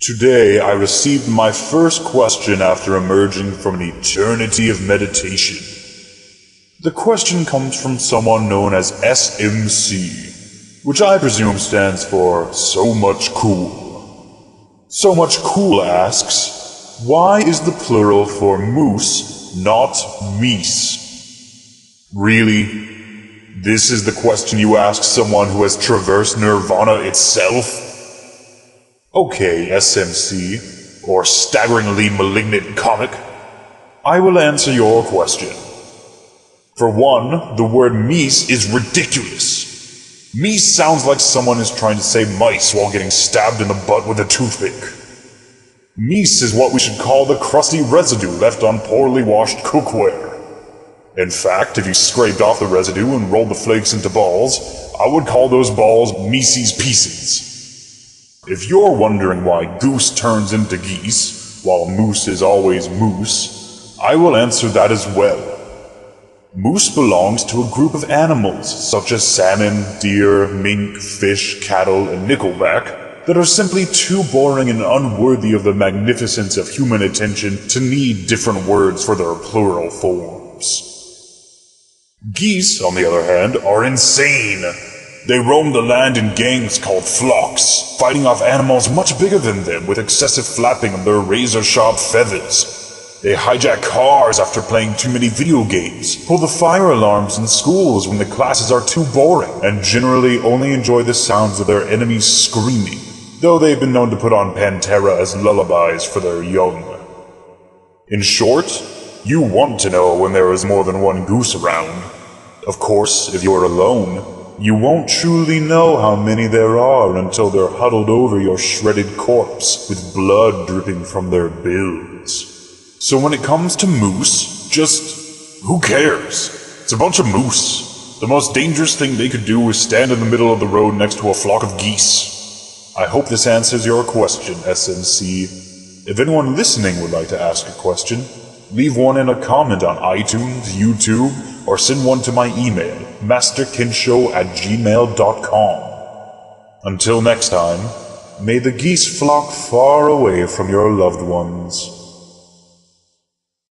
Today I received my first question after emerging from an eternity of meditation. The question comes from someone known as SMC, which I presume stands for So Much Cool. So Much Cool asks, why is the plural for moose not Meese? Really? This is the question you ask someone who has traversed nirvana itself? Okay, SMC, or staggeringly malignant comic, I will answer your question. For one, the word Meese is ridiculous. Meese sounds like someone is trying to say mice while getting stabbed in the butt with a toothpick. Meese is what we should call the crusty residue left on poorly washed cookware. In fact, if you scraped off the residue and rolled the flakes into balls, I would call those balls Meese's Pieces. If you're wondering why goose turns into geese, while moose is always moose, I will answer that as well. Moose belongs to a group of animals, such as salmon, deer, mink, fish, cattle, and nickelback, that are simply too boring and unworthy of the magnificence of human attention to need different words for their plural forms. Geese, on the other hand, are insane. They roam the land in gangs called flocks, fighting off animals much bigger than them with excessive flapping of their razor-sharp feathers. They hijack cars after playing too many video games, pull the fire alarms in schools when the classes are too boring, and generally only enjoy the sounds of their enemies screaming, though they've been known to put on Pantera as lullabies for their young. In short, you want to know when there is more than one goose around. Of course, if you're alone, you won't truly know how many there are until they're huddled over your shredded corpse with blood dripping from their bills. So when it comes to moose, just who cares? It's a bunch of moose. The most dangerous thing they could do is stand in the middle of the road next to a flock of geese. I hope this answers your question, SNC. If anyone listening would like to ask a question, leave one in a comment on iTunes, YouTube, or send one to my email, masterkinshow@gmail.com. Until next time, may the geese flock far away from your loved ones.